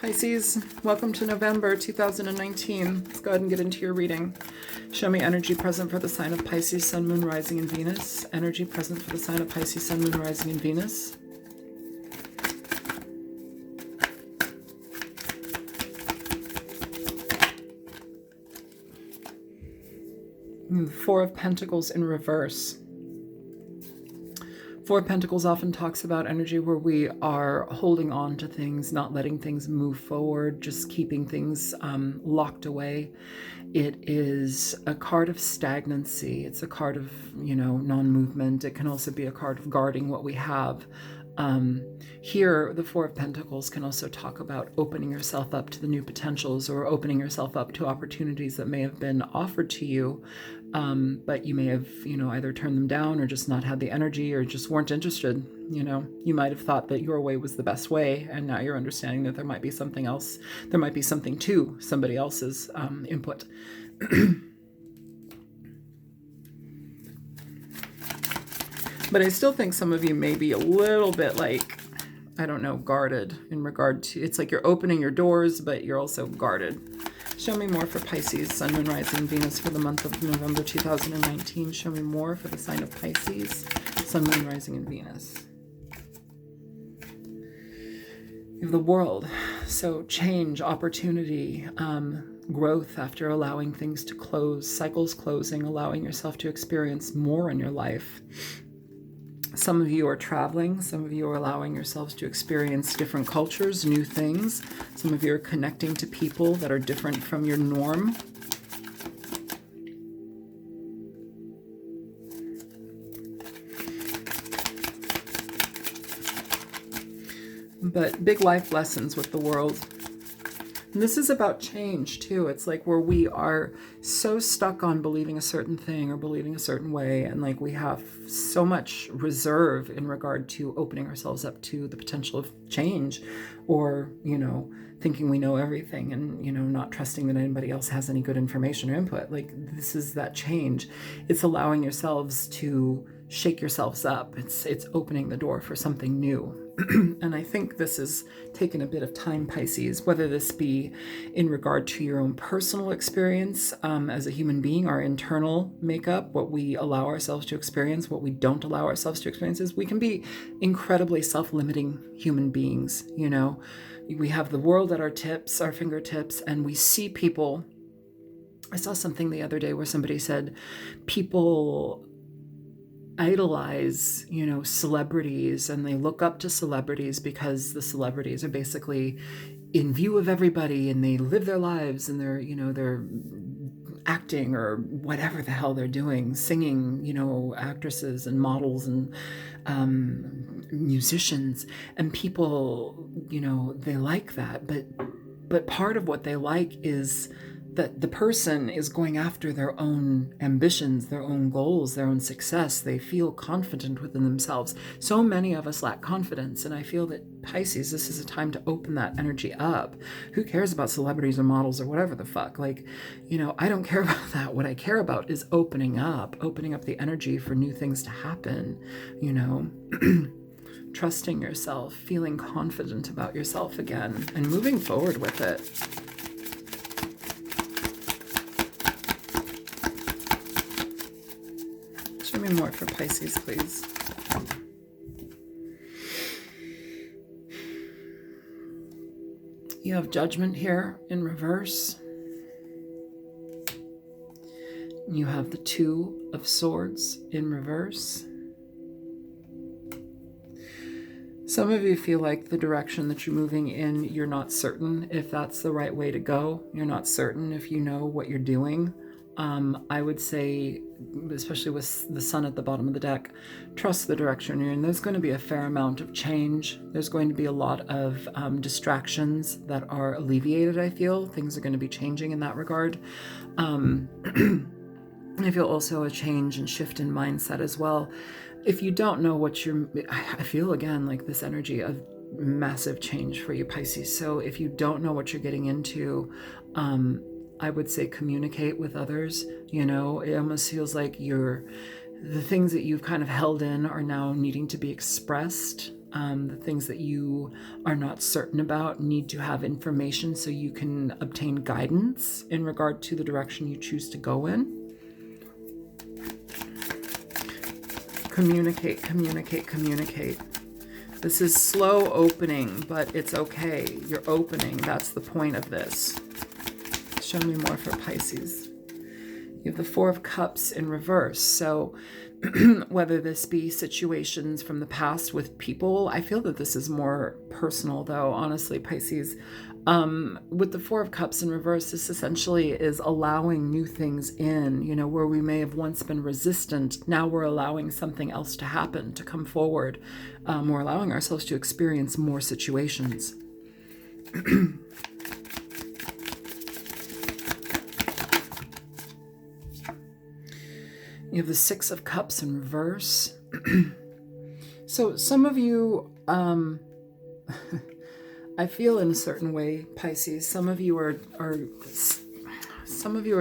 Pisces, welcome to November 2019. Let's go ahead and get into your reading. Show me energy present for the sign of Pisces, Sun, Moon, Rising, and Venus. Energy present for the sign of Pisces, Sun, Moon, Rising, and Venus. Four of Pentacles in reverse. Four of Pentacles often talks about energy where we are holding on to things, not letting things move forward, just keeping things locked away. It is a card of stagnancy. It's a card of, non-movement. It can also be a card of guarding what we have. Here, the Four of Pentacles can also talk about opening yourself up to the new potentials or opening yourself up to opportunities that may have been offered to you, but you may have, either turned them down or just not had the energy or just weren't interested. You might have thought that your way was the best way, and now you're understanding that there might be something else. There might be something to somebody else's input. But I still think some of you may be a little bit guarded in regard to, it's like you're opening your doors, but you're also guarded. Show me more for Pisces, Sun, Moon, Rising, Venus for the month of November 2019. Show me more for the sign of Pisces, Sun, Moon, Rising, and Venus. You have the World. So change, opportunity, growth after allowing things to close, cycles closing, allowing yourself to experience more in your life. Some of you are traveling. Some of you are allowing yourselves to experience different cultures, new things. Some of you are connecting to people that are different from your norm. But big life lessons with the World. And this is about change too. It's like where we are so stuck on believing a certain thing or believing a certain way, and like we have so much reserve in regard to opening ourselves up to the potential of change, or thinking we know everything and not trusting that anybody else has any good information or input. Like, this is that change. It's allowing yourselves to shake yourselves up. It's opening the door for something new. And I think this has taken a bit of time, Pisces, whether this be in regard to your own personal experience as a human being, our internal makeup, what we allow ourselves to experience, what we don't allow ourselves to experience. Is we can be incredibly self-limiting human beings. We have the world at our fingertips, and we see people. I saw something the other day where somebody said people idolize, celebrities, and they look up to celebrities because the celebrities are basically in view of everybody, and they live their lives, and they're acting or whatever the hell they're doing, singing, actresses and models and musicians, and people, they like that, but part of what they like is that the person is going after their own ambitions, their own goals, their own success. They feel confident within themselves. So many of us lack confidence, and I feel that Pisces, this is a time to open that energy up. Who cares about celebrities or models or whatever the fuck? I don't care about that. What I care about is opening up the energy for new things to happen, trusting yourself, feeling confident about yourself again, and moving forward with it. Show me more for Pisces, please. You have Judgment here in reverse. You have the Two of Swords in reverse. Some of you feel like the direction that you're moving in, you're not certain if that's the right way to go. You're not certain if you know what you're doing. I would say, especially with the Sun at the bottom of the deck, trust the direction you're in. There's going to be a fair amount of change. There's going to be a lot of distractions that are alleviated, I feel. Things are going to be changing in that regard. I feel also a change and shift in mindset as well. If you don't know what I feel again like this energy of massive change for you, Pisces. So if you don't know what you're getting into, I would say communicate with others. It almost feels like the things that you've kind of held in are now needing to be expressed. the things that you are not certain about need to have information so you can obtain guidance in regard to the direction you choose to go in. Communicate, communicate, communicate. This is slow opening, but it's okay. You're opening. That's the point of this. Show me more for Pisces. You have the Four of Cups in reverse. So whether this be situations from the past with people, I feel that this is more personal though, honestly, Pisces. With the Four of Cups in reverse, this essentially is allowing new things in, you know, where we may have once been resistant. Now we're allowing something else to happen, to come forward. We're allowing ourselves to experience more situations. You have the Six of Cups in reverse. So some of you, I feel in a certain way, Pisces, some of you are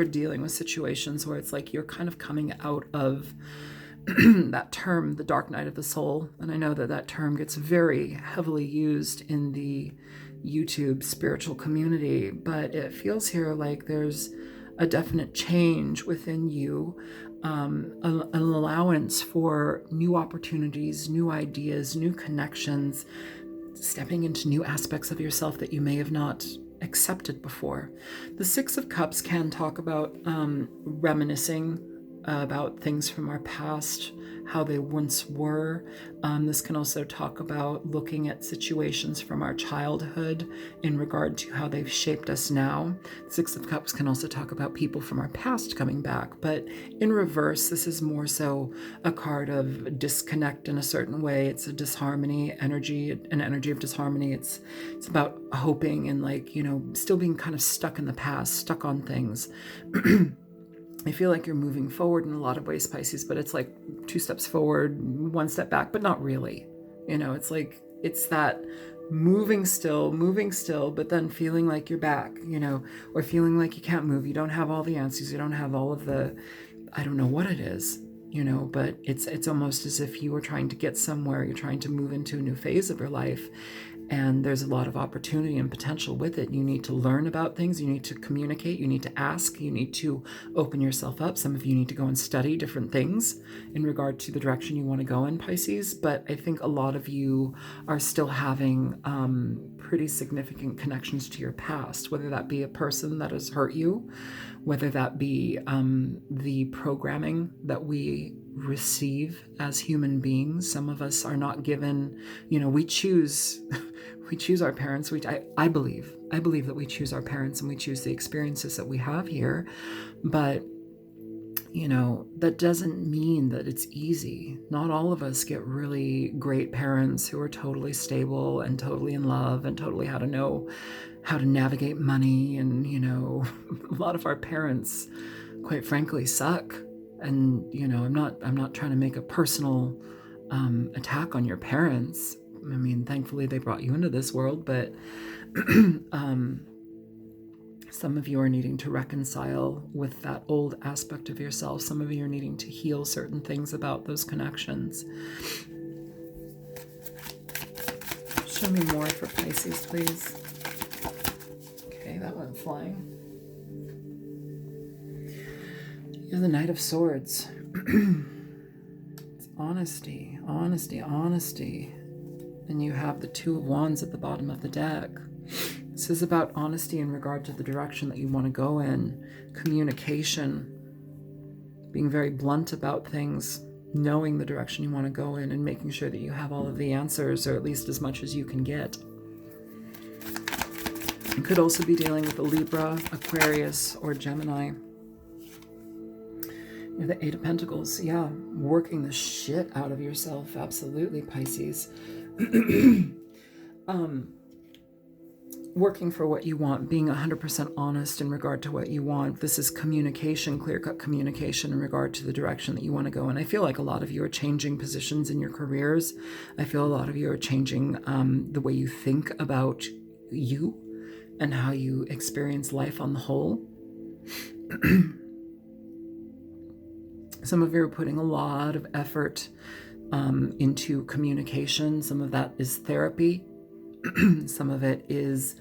dealing with situations where it's like you're kind of coming out of that term, the dark night of the soul. And I know that that term gets very heavily used in the YouTube spiritual community, but it feels here like there's a definite change within you, an allowance for new opportunities, new ideas, new connections, stepping into new aspects of yourself that you may have not accepted before. The Six of Cups can talk about reminiscing about things from our past, how they once were. This can also talk about looking at situations from our childhood in regard to how they've shaped us now. Six of Cups can also talk about people from our past coming back, but in reverse, this is more so a card of disconnect in a certain way. It's a disharmony energy, an energy of disharmony. It's about hoping and, like, you know, still being kind of stuck in the past, stuck on things. I feel like you're moving forward in a lot of ways, Pisces, but it's like 2 steps forward, 1 step back, but not really. You know, it's like, it's that moving still, but then feeling like you're back, you know, or feeling like you can't move. You don't have all the answers. You don't have all of the, I don't know what it is, you know, but it's almost as if you were trying to get somewhere. You're trying to move into a new phase of your life. And there's a lot of opportunity and potential with it. You need to learn about things. You need to communicate. You need to ask. You need to open yourself up. Some of you need to go and study different things in regard to the direction you want to go in, Pisces. But I think a lot of you are still having pretty significant connections to your past, whether that be a person that has hurt you, whether that be the programming that we receive as human beings. Some of us are not given, you know, we choose our parents. I believe that we choose our parents and we choose the experiences that we have here. But, you know, that doesn't mean that it's easy. Not all of us get really great parents who are totally stable and totally in love and totally how to navigate money. And, you know, a lot of our parents, quite frankly, suck. And, you know, I'm not trying to make a personal attack on your parents. I mean, thankfully they brought you into this world, but some of you are needing to reconcile with that old aspect of yourself. Some of you are needing to heal certain things about those connections. Show me more for Pisces, please. Okay, that went flying. You're the Knight of Swords. It's honesty, honesty, honesty. And you have the Two of Wands at the bottom of the deck. This is about honesty in regard to the direction that you want to go in. Communication. Being very blunt about things. Knowing the direction you want to go in and making sure that you have all of the answers, or at least as much as you can get. You could also be dealing with a Libra, Aquarius, or Gemini. You have the Eight of Pentacles. Yeah, working the shit out of yourself. Absolutely, Pisces. Working for what you want, being 100% honest in regard to what you want. This is communication, clear-cut communication in regard to the direction that you want to go. And I feel like a lot of you are changing positions in your careers. I feel a lot of you are changing the way you think about you and how you experience life on the whole. Some of you are putting a lot of effort into communication. Some of that is therapy. Some of it is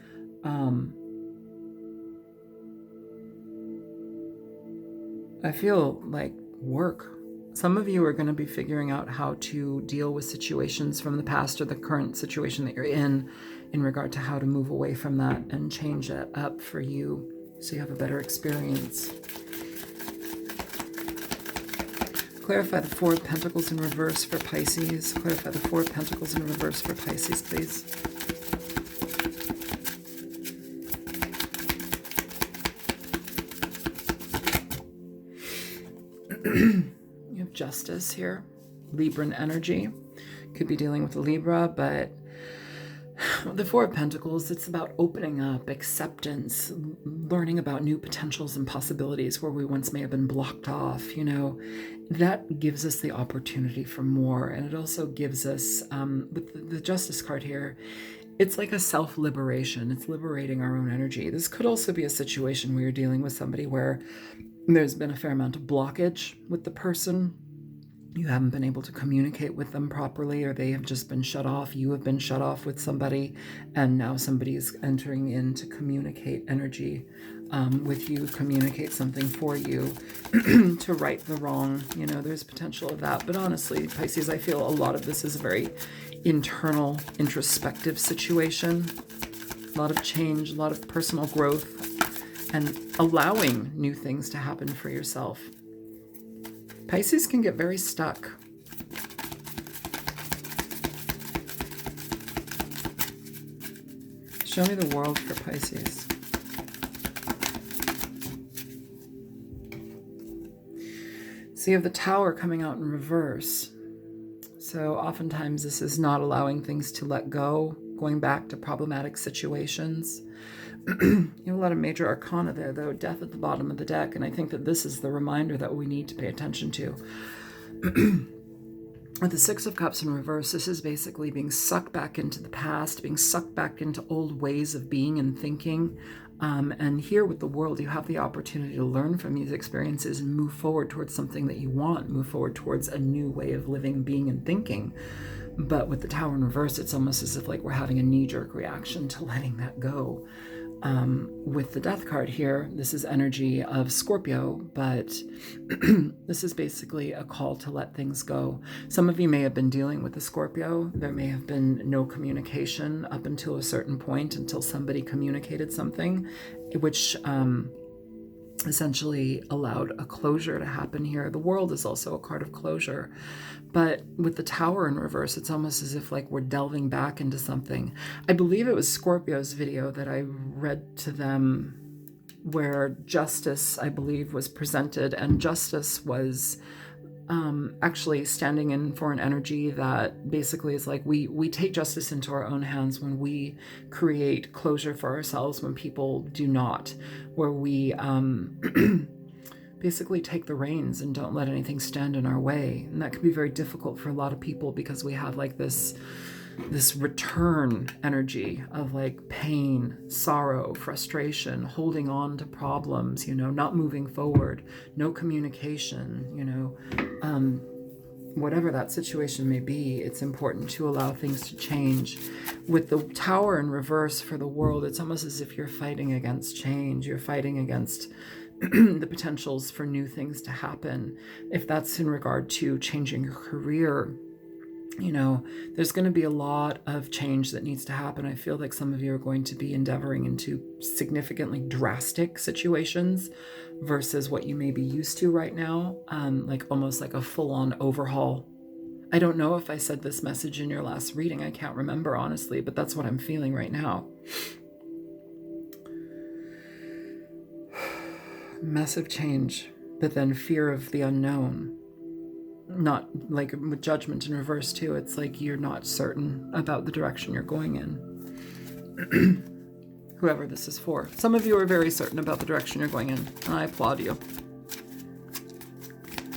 I feel like work. Some of you are going to be figuring out how to deal with situations from the past or the current situation that you're in regard to how to move away from that and change it up for you so you have a better experience. Clarify the Four of Pentacles in reverse for Pisces. Clarify the Four of Pentacles in reverse for Pisces, please. You have Justice here. Libran energy. Could be dealing with a Libra, but the Four of Pentacles, it's about opening up, acceptance, learning about new potentials and possibilities where we once may have been blocked off, you know. That gives us the opportunity for more. And it also gives us, with the Justice card here, it's like a self-liberation. It's liberating our own energy. This could also be a situation where you're dealing with somebody where there's been a fair amount of blockage with the person. You haven't been able to communicate with them properly, or they have just been shut off. You have been shut off with somebody, and now somebody is entering in to communicate energy with you, communicate something for you, to right the wrong. You know, there's potential of that. But honestly, Pisces, I feel a lot of this is a very internal, introspective situation. A lot of change, a lot of personal growth, and allowing new things to happen for yourself. Pisces can get very stuck. Show me the world for Pisces. So you have the Tower coming out in reverse. So oftentimes this is not allowing things to let go, going back to problematic situations. You have a lot of major arcana there, though. Death at the bottom of the deck, and I think that this is the reminder that we need to pay attention to. With the Six of Cups in reverse, this is basically being sucked back into the past, being sucked back into old ways of being and thinking. And here with the World, you have the opportunity to learn from these experiences and move forward towards something that you want, move forward towards a new way of living, being, and thinking. But with the Tower in reverse, it's almost as if like we're having a knee-jerk reaction to letting that go. With the Death card here, this is energy of Scorpio, but this is basically a call to let things go. Some of you may have been dealing with the Scorpio. There may have been no communication up until a certain point, until somebody communicated something, which essentially allowed a closure to happen here. The World is also a card of closure. But with the Tower in reverse, it's almost as if like we're delving back into something. I believe it was Scorpio's video that I read to them where Justice, I believe, was presented. And Justice was actually standing in for an energy that basically is like we take justice into our own hands when we create closure for ourselves, when people do not, where we basically take the reins and don't let anything stand in our way. And that can be very difficult for a lot of people because we have like this return energy of like pain, sorrow, frustration, holding on to problems, you know, not moving forward, no communication, you know, whatever that situation may be, it's important to allow things to change. With the Tower in reverse for the World, it's almost as if you're fighting against change. You're fighting against the potentials for new things to happen. If that's in regard to changing your career, you know, there's going to be a lot of change that needs to happen. I feel like some of you are going to be endeavoring into significantly drastic situations versus what you may be used to right now, like almost like a full-on overhaul. I don't know if I said this message in your last reading. I can't remember, honestly, but that's what I'm feeling right now. Massive change, but then fear of the unknown. Not like with Judgment in reverse too. It's like you're not certain about the direction you're going in. Whoever this is for. Some of you are very certain about the direction you're going in. I applaud you.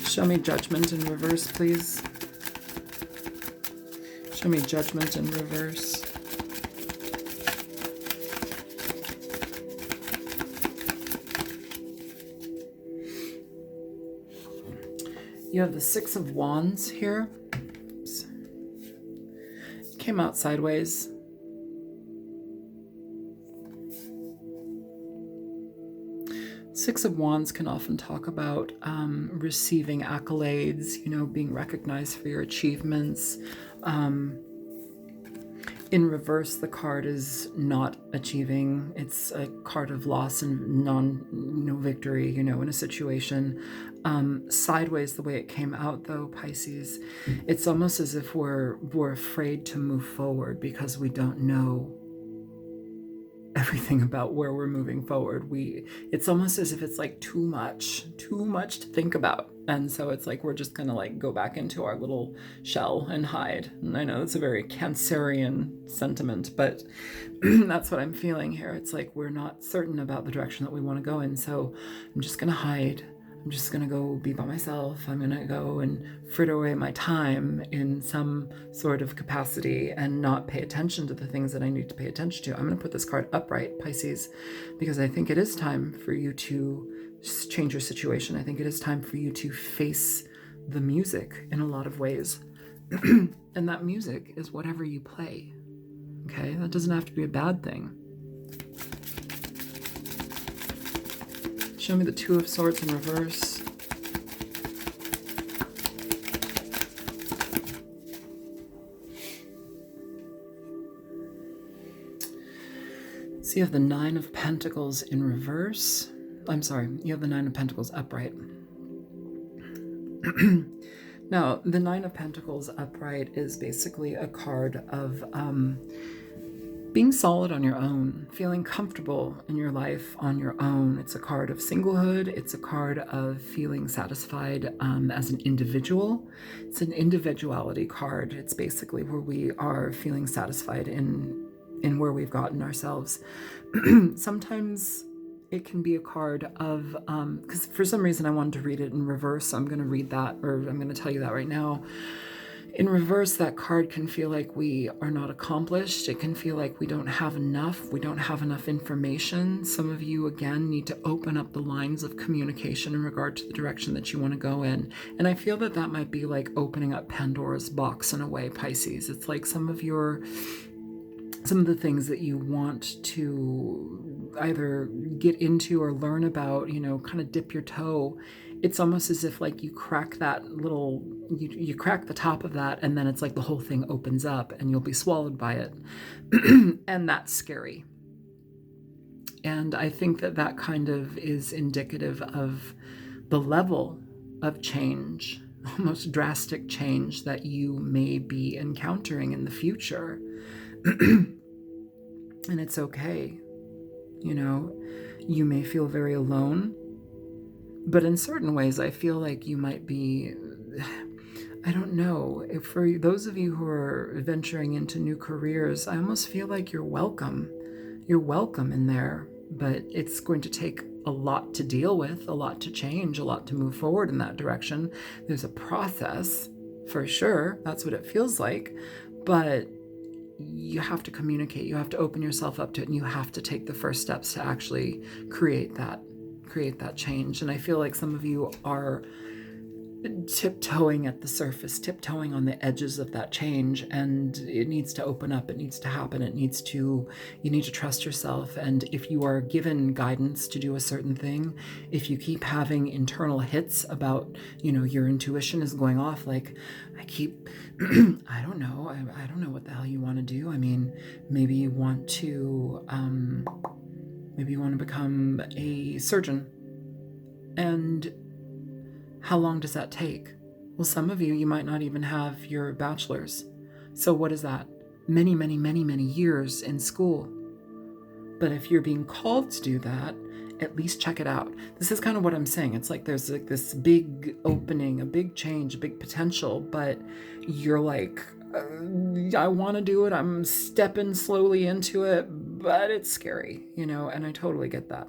Show me Judgment in reverse, please. Show me Judgment in reverse. You have the Six of Wands here. came out sideways. Six of Wands can often talk about receiving accolades, being recognized for your achievements. In reverse, the card is not achieving. It's a card of loss and no victory, in a situation. Sideways, the way it came out, though, Pisces, it's almost as if we're afraid to move forward because we don't know everything about where we're moving forward. It's almost as if it's like too much to think about. And so it's like we're just gonna like go back into our little shell and hide. And I know it's a very Cancerian sentiment, but that's what I'm feeling here. It's like we're not certain about the direction that we want to go in. So I'm just gonna hide. I'm just gonna go be by myself. I'm gonna go and fritter away my time in some sort of capacity and not pay attention to the things that I need to pay attention to. I'm gonna put this card upright, Pisces, because I think it is time for you to change your situation. I think it is time for you to face the music in a lot of ways. And that music is whatever you play. Okay, that doesn't have to be a bad thing. Show me the Two of Swords in reverse. So you have the Nine of Pentacles in reverse. I'm sorry, you have the Nine of Pentacles upright. Now, the Nine of Pentacles upright is basically a card of being solid on your own, feeling comfortable in your life on your own. It's a card of singlehood. It's a card of feeling satisfied as an individual. It's an individuality card. It's basically where we are feeling satisfied in where we've gotten ourselves. Sometimes it can be a card of, because for some reason I wanted to read it in reverse, so I'm going to read that, or I'm going to tell you that right now. In reverse, that card can feel like we are not accomplished. It can feel like we don't have enough. We don't have enough information. Some of you, again, need to open up the lines of communication in regard to the direction that you want to go in. And I feel that that might be like opening up Pandora's box in a way, Pisces. It's like some of the things that you want to either get into or learn about, kind of dip your toe. It's almost as if like you crack that little, you crack the top of that, and then it's like the whole thing opens up and you'll be swallowed by it. And that's scary. And I think that that kind of is indicative of the level of change, almost drastic change that you may be encountering in the future. And it's okay. You may feel very alone. But in certain ways, I feel like you might be, I don't know, for those of you who are venturing into new careers, I almost feel like you're welcome. You're welcome in there, but it's going to take a lot to deal with, a lot to change, a lot to move forward in that direction. There's a process, for sure. That's what it feels like. But you have to communicate. You have to open yourself up to it, and you have to take the first steps to actually create that change. And I feel like some of you are tiptoeing at the surface, tiptoeing on the edges of that change, and it needs to open up. It needs to happen. You need to trust yourself. And if you are given guidance to do a certain thing, if you keep having internal hits about, your intuition is going off, like I keep, I don't know what the hell you want to do. I mean, maybe you want to become a surgeon. And how long does that take? Well, some of you might not even have your bachelor's. So what is that? Many, many, many, many years in school. But if you're being called to do that, at least check it out. This is kind of what I'm saying. It's like there's like this big opening, a big change, a big potential, but you're like, I want to do it. I'm stepping slowly into it, but it's scary, and I totally get that.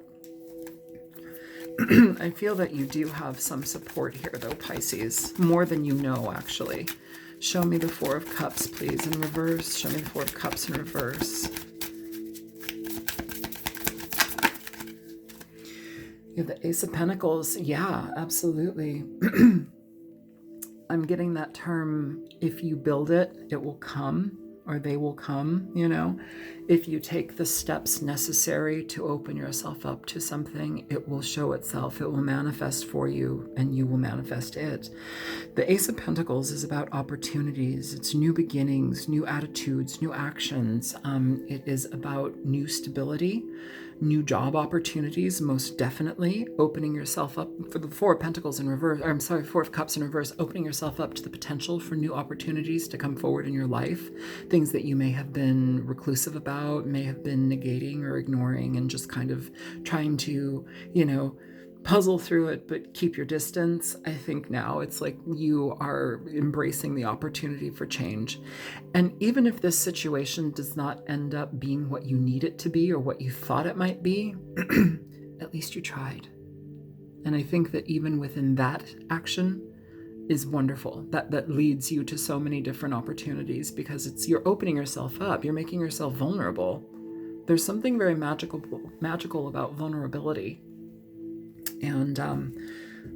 I feel that you do have some support here, though, Pisces, more than you know, actually. Show me the Four of Cups, please, in reverse. Show me the Four of Cups in reverse. You have the Ace of Pentacles. Yeah, absolutely. I'm getting that term, if you build it, it will come. or they will come, you know. If you take the steps necessary to open yourself up to something, it will show itself, it will manifest for you, and you will manifest it. The Ace of Pentacles is about opportunities. It's new beginnings, new attitudes, new actions. It is about new stability, new job opportunities, most definitely. Opening yourself up for the Four of Pentacles in reverse, or I'm sorry, Four of Cups in reverse, opening yourself up to the potential for new opportunities to come forward in your life. Things that you may have been reclusive about, may have been negating or ignoring, and just kind of trying to, you know, puzzle through it, but keep your distance. I think now it's like you are embracing the opportunity for change. And even if this situation does not end up being what you need it to be or what you thought it might be, at least you tried. And I think that even within that action is wonderful. That leads you to so many different opportunities, because you're opening yourself up. You're making yourself vulnerable. There's something very magical about vulnerability and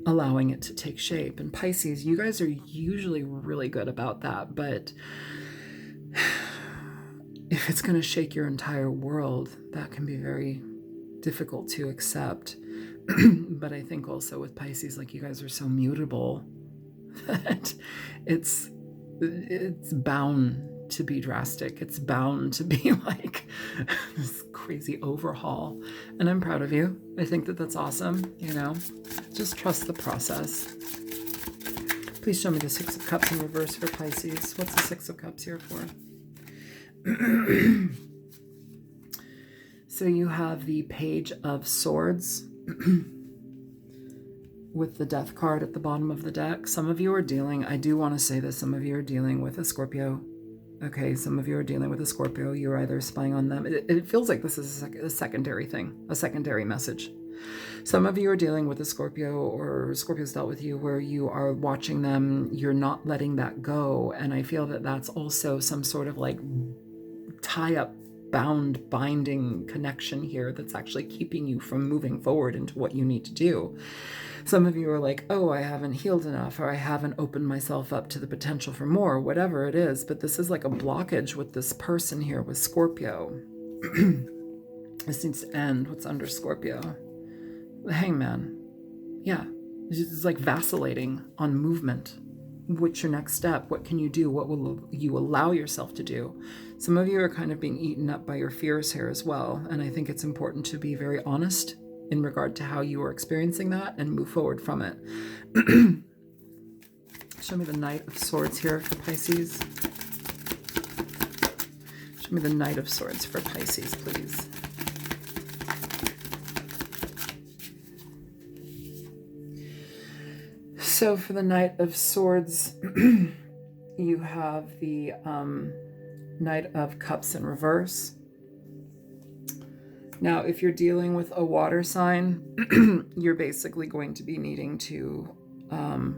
allowing it to take shape. And Pisces, you guys are usually really good about that, but if it's going to shake your entire world, that can be very difficult to accept. But I think also with Pisces, like, you guys are so mutable that it's bound to be drastic. It's bound to be like this crazy overhaul. And I'm proud of you. I think that that's awesome. You know, just trust the process. Please show me the Six of Cups in reverse for Pisces. What's the Six of Cups here for? So you have the Page of Swords with the Death card at the bottom of the deck. Some of you are dealing, I do want to say this, some of you are dealing with a Scorpio. Okay, some of you are dealing with a Scorpio. You're either spying on them. It feels like this is a secondary thing, a secondary message. Some of you are dealing with a Scorpio, or Scorpio's dealt with you, where you are watching them. You're not letting that go. And I feel that that's also some sort of like tie-up, binding connection here that's actually keeping you from moving forward into what you need to do. Some of you are like, oh, I haven't healed enough, or I haven't opened myself up to the potential for more, whatever it is. But this is like a blockage with this person here with Scorpio. This needs to end. What's under Scorpio? The Hangman. Yeah. It's like vacillating on movement. What's your next step? What can you do? What will you allow yourself to do? Some of you are kind of being eaten up by your fears here as well. And I think it's important to be very honest in regard to how you are experiencing that and move forward from it. Show me the Knight of Swords here for Pisces. Show me the Knight of Swords for Pisces, please. So for the Knight of Swords, you have the Knight of Cups in reverse. Now, if you're dealing with a water sign, you're basically going to be needing to pardon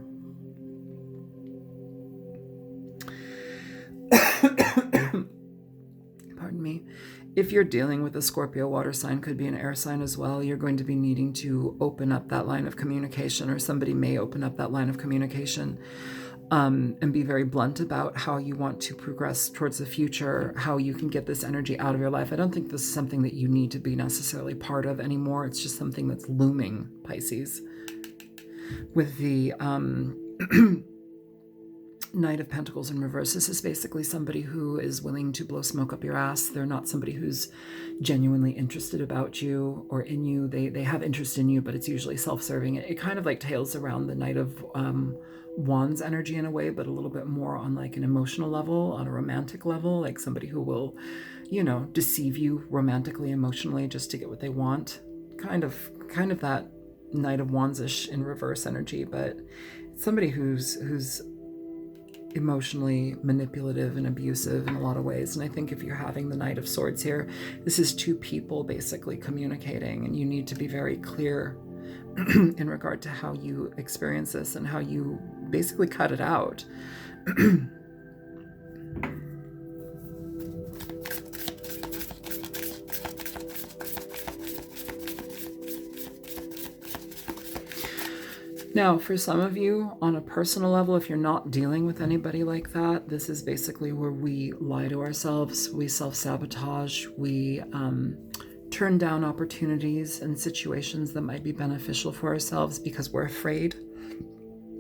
me. If you're dealing with a Scorpio water sign, could be an air sign as well, you're going to be needing to open up that line of communication, or somebody may open up that line of communication. And be very blunt about how you want to progress towards the future, how you can get this energy out of your life. I don't think this is something that you need to be necessarily part of anymore. It's just something that's looming, Pisces. With the Knight of Pentacles in reverse, this is basically somebody who is willing to blow smoke up your ass. They're not somebody who's genuinely interested about you or in you. They have interest in you, but it's usually self-serving. It kind of like tails around the Knight of Wands energy in a way, but a little bit more on like an emotional level, on a romantic level, like somebody who will, you know, deceive you romantically, emotionally, just to get what they want. Kind of that Knight of Wands-ish in reverse energy, but somebody who's emotionally manipulative and abusive in a lot of ways. And I think if you're having the Knight of Swords here, this is two people basically communicating, and you need to be very clear in regard to how you experience this and how you basically cut it out. Now, for some of you, on a personal level, if you're not dealing with anybody like that, this is basically where we lie to ourselves, we self-sabotage, we turn down opportunities and situations that might be beneficial for ourselves because we're afraid.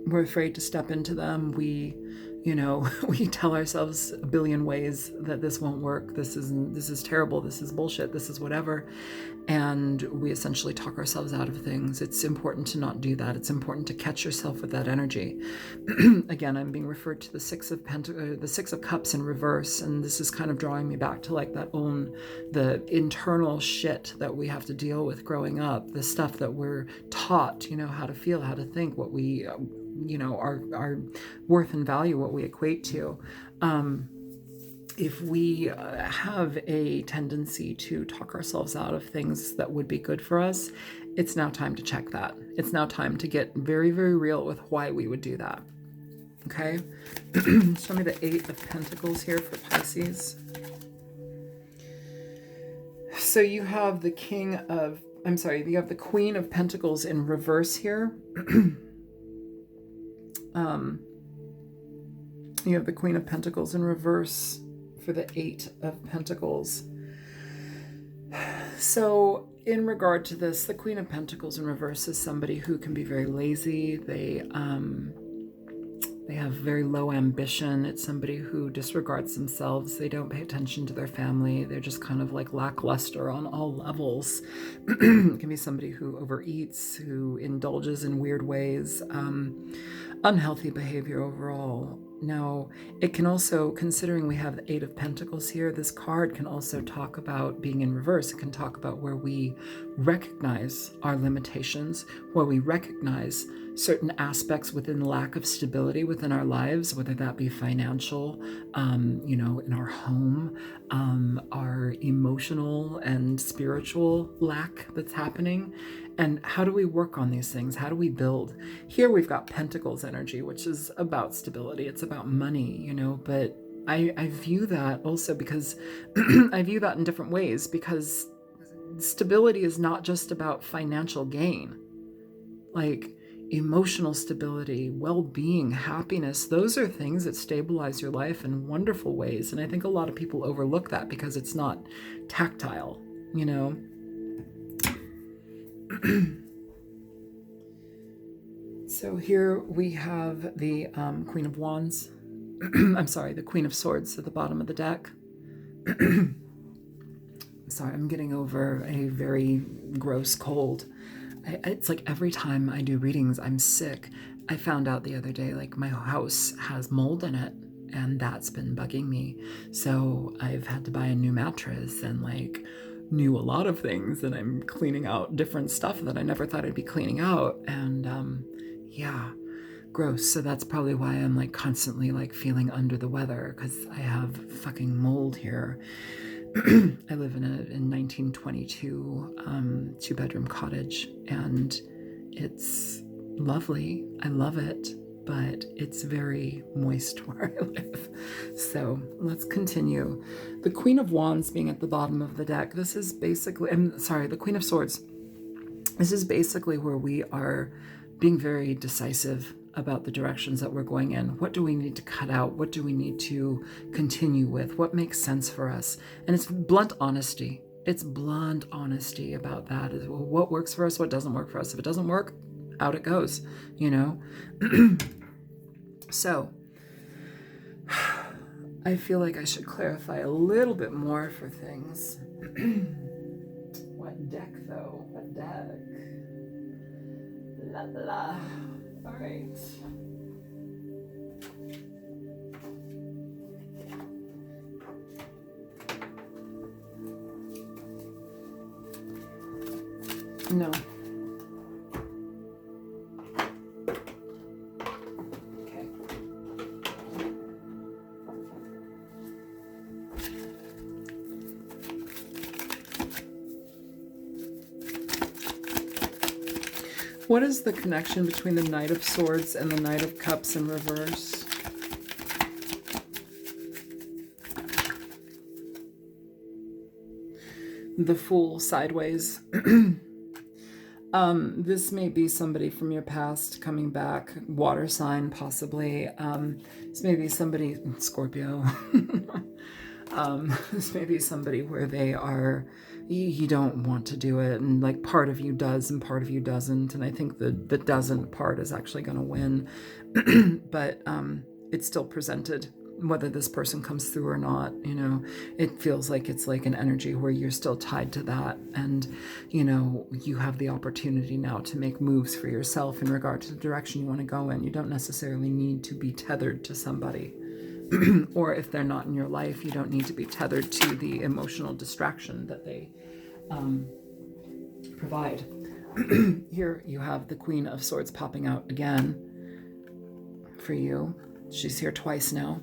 We're afraid to step into them. We, we tell ourselves a billion ways that this won't work. This is terrible. This is bullshit. This is whatever. And we essentially talk ourselves out of things. It's important to not do that. It's important to catch yourself with that energy. Again, I'm being referred to the Six of Cups in reverse, and this is kind of drawing me back to like the internal shit that we have to deal with growing up, the stuff that we're taught, how to feel, how to think, what we, our worth and value, what we equate to. If we have a tendency to talk ourselves out of things that would be good for us, it's now time to check that. It's now time to get very, very real with why we would do that. Okay? Show me the Eight of Pentacles here for Pisces. So you have the you have the Queen of Pentacles in reverse here. You have the Queen of Pentacles in reverse for the Eight of Pentacles. So in regard to this, the Queen of Pentacles in reverse is somebody who can be very lazy. They have very low ambition. It's somebody who disregards themselves. They don't pay attention to their family. They're just kind of like lackluster on all levels. It can be somebody who overeats, who indulges in weird ways, unhealthy behavior overall. Now, it can also, considering we have the Eight of Pentacles here, this card can also talk about being in reverse. It can talk about where we recognize our limitations, where we recognize certain aspects within lack of stability within our lives, whether that be financial, in our home, our emotional and spiritual lack that's happening. And how do we work on these things? How do we build? Here we've got Pentacles energy, which is about stability. It's about money, but I view that also because I view that in different ways, because stability is not just about financial gain. Like emotional stability, well-being, happiness, those are things that stabilize your life in wonderful ways. And I think a lot of people overlook that because it's not tactile, So here we have the Queen of Wands. I'm sorry, the Queen of Swords at the bottom of the deck. Sorry, I'm getting over a very gross cold. It's like every time I do readings, I'm sick. I found out the other day, like my house has mold in it, and that's been bugging me. So I've had to buy a new mattress and a lot of things, and I'm cleaning out different stuff that I never thought I'd be cleaning out. And yeah, gross. So that's probably why I'm constantly feeling under the weather, because I have fucking mold here. I live in a 1922 two-bedroom cottage, and it's lovely. I love it, but it's very moist where I live. So let's continue. The Queen of Wands being at the bottom of the deck. This is basically, the Queen of Swords. This is basically where we are being very decisive about the directions that we're going in. What do we need to cut out? What do we need to continue with? What makes sense for us? And it's blunt honesty. It's blunt honesty about that. Is what works for us, what doesn't work for us. If it doesn't work, out it goes, So I feel like I should clarify a little bit more for things. What deck though? What deck? La la. All right. No. Okay. What is the connection between the Knight of Swords and the Knight of Cups in reverse? The Fool sideways. This may be somebody from your past coming back, water sign possibly. This may be somebody, Scorpio. This may be somebody where they are, you don't want to do it, and like part of you does and part of you doesn't, and I think the doesn't part is actually going to win. But it's still presented, whether this person comes through or not. It feels like it's like an energy where you're still tied to that, and you have the opportunity now to make moves for yourself in regard to the direction you want to go in. You don't necessarily need to be tethered to somebody. Or if they're not in your life, you don't need to be tethered to the emotional distraction that they provide. Here you have the Queen of Swords popping out again for you. She's here twice now.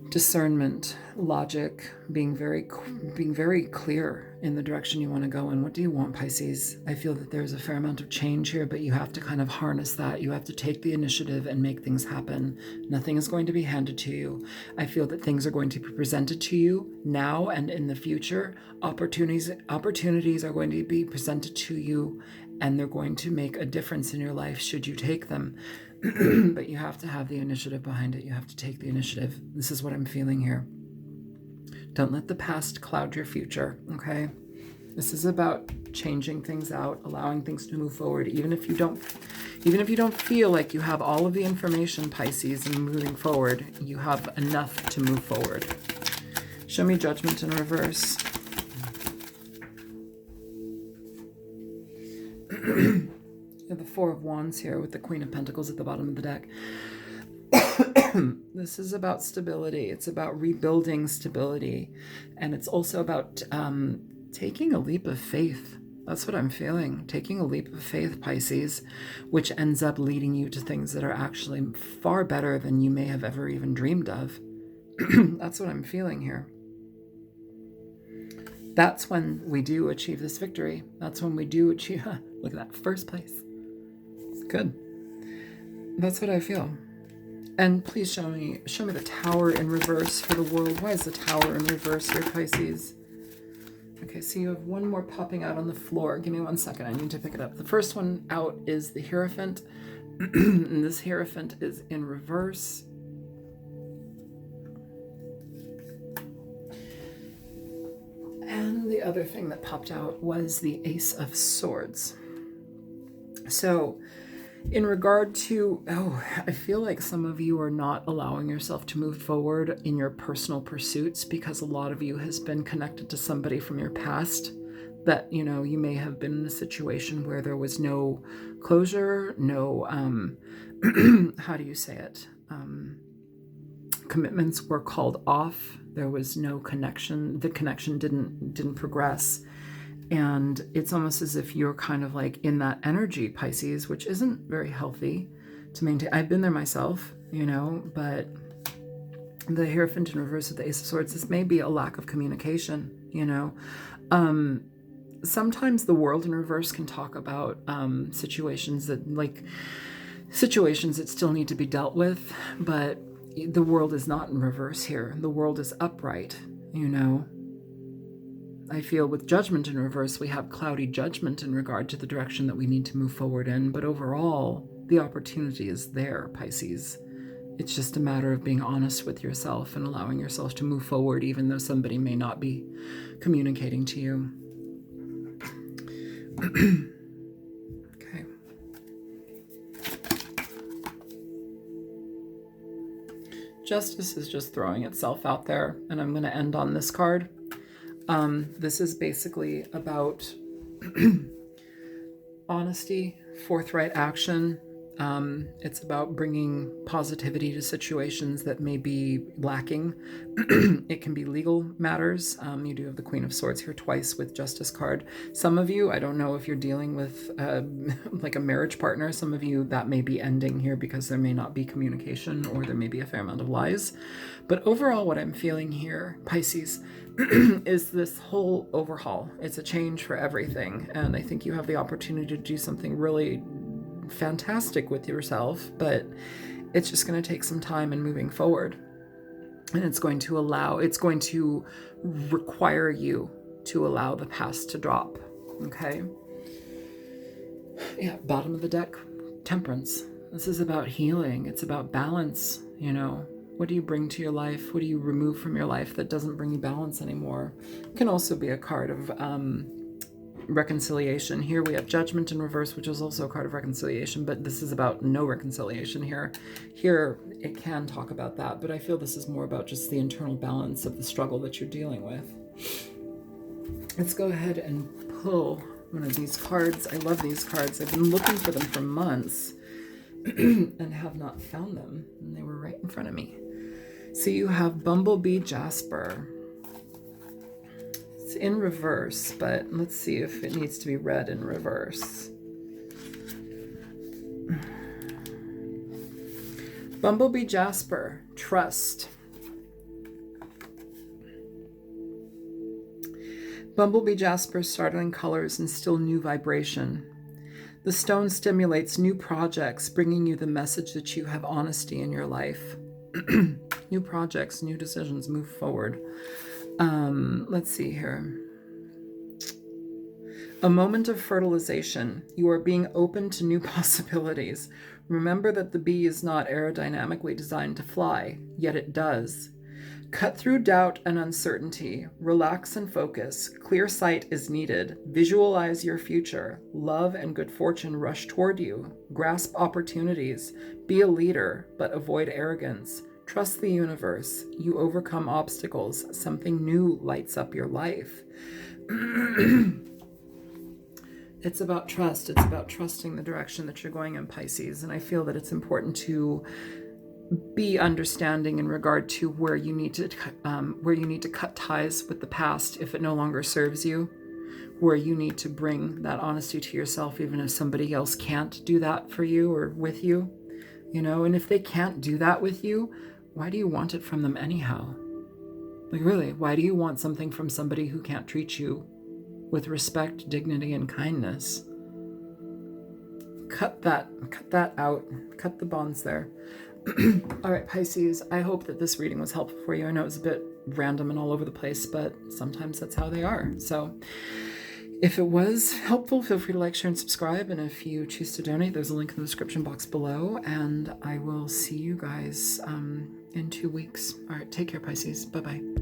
Discernment, logic, being very clear in the direction you want to go in. What do you want, Pisces? I feel that there's a fair amount of change here, but you have to kind of harness that. You have to take the initiative and make things happen. Nothing is going to be handed to you. I feel that things are going to be presented to you now and in the future. Opportunities are going to be presented to you, and they're going to make a difference in your life should you take them. But you have to have the initiative behind it. You have to take the initiative. This is what I'm feeling here. Don't let the past cloud your future, okay? This is about changing things out, allowing things to move forward, even if you don't feel like you have all of the information, Pisces, and moving forward, you have enough to move forward. Show me Judgment in reverse. The Four of Wands here with the Queen of Pentacles at the bottom of the deck. This is about stability. It's about rebuilding stability. And it's also about taking a leap of faith. That's what I'm feeling. Taking a leap of faith, Pisces, which ends up leading you to things that are actually far better than you may have ever even dreamed of. That's what I'm feeling here. That's when we do achieve this victory. That's when we do achieve... Look at that, first place. Good. That's what I feel. And please show me the Tower in reverse for the world. Why is the Tower in reverse here, Pisces? Okay, so you have one more popping out on the floor. Give me 1 second. I need to pick it up. The first one out is the Hierophant. And this Hierophant is in reverse. And the other thing that popped out was the Ace of Swords. So in regard to, I feel like some of you are not allowing yourself to move forward in your personal pursuits because a lot of you has been connected to somebody from your past that, you may have been in a situation where there was no closure, no, how do you say it? Commitments were called off. There was no connection. The connection didn't progress. And it's almost as if you're kind of like in that energy, Pisces, which isn't very healthy to maintain. I've been there myself, but the Hierophant in reverse with the Ace of Swords, this may be a lack of communication, Sometimes the world in reverse can talk about situations that still need to be dealt with, but the world is not in reverse here. The world is upright, I feel with Judgment in reverse, we have cloudy judgment in regard to the direction that we need to move forward in. But overall, the opportunity is there, Pisces. It's just a matter of being honest with yourself and allowing yourself to move forward, even though somebody may not be communicating to you. Okay. Justice is just throwing itself out there, and I'm going to end on this card. This is basically about honesty, forthright action. It's about bringing positivity to situations that may be lacking. It can be legal matters. You do have the Queen of Swords here twice with Justice card. Some of you, I don't know if you're dealing with like a marriage partner. Some of you, that may be ending here because there may not be communication or there may be a fair amount of lies. But overall, what I'm feeling here, Pisces, is this whole overhaul. It's a change for everything. And I think you have the opportunity to do something really fantastic with yourself, but it's just going to take some time and moving forward. And it's going to require you to allow the past to drop. Okay. Yeah, bottom of the deck, Temperance. This is about healing. It's about balance, you know. What do you bring to your life? What do you remove from your life that doesn't bring you balance anymore? It can also be a card of reconciliation. Here we have Judgment in reverse, which is also a card of reconciliation, but this is about no reconciliation here. Here it can talk about that, but I feel this is more about just the internal balance of the struggle that you're dealing with. Let's go ahead and pull one of these cards. I love these cards. I've been looking for them for months and have not found them, and they were right in front of me. So you have Bumblebee Jasper. It's in reverse, but let's see if it needs to be read in reverse. Bumblebee Jasper, trust. Bumblebee Jasper, startling colors and still new vibration. The stone stimulates new projects, bringing you the message that you have honesty in your life. New projects, new decisions, move forward. Let's see here. A moment of fertilization. You are being open to new possibilities. Remember that the bee is not aerodynamically designed to fly, yet it does. Cut through doubt and uncertainty. Relax and focus. Clear sight is needed. Visualize your future. Love and good fortune rush toward you. Grasp opportunities. Be a leader, but avoid arrogance. Trust the universe. You overcome obstacles. Something new lights up your life. It's about trust. It's about trusting the direction that you're going in, Pisces. And I feel that it's important to be understanding in regard to where you need to cut ties with the past if it no longer serves you, where you need to bring that honesty to yourself even if somebody else can't do that for you or with you, you know. And if they can't do that with you, why do you want it from them anyhow? Like, really, why do you want something from somebody who can't treat you with respect, dignity, and kindness? Cut that out. Cut the bonds there. All right, Pisces, I hope that this reading was helpful for you. I know it was a bit random and all over the place, but sometimes that's how they are. So if it was helpful, feel free to like, share, and subscribe. And if you choose to donate, there's a link in the description box below. And I will see you guys in 2 weeks. All right, take care, Pisces. Bye-bye.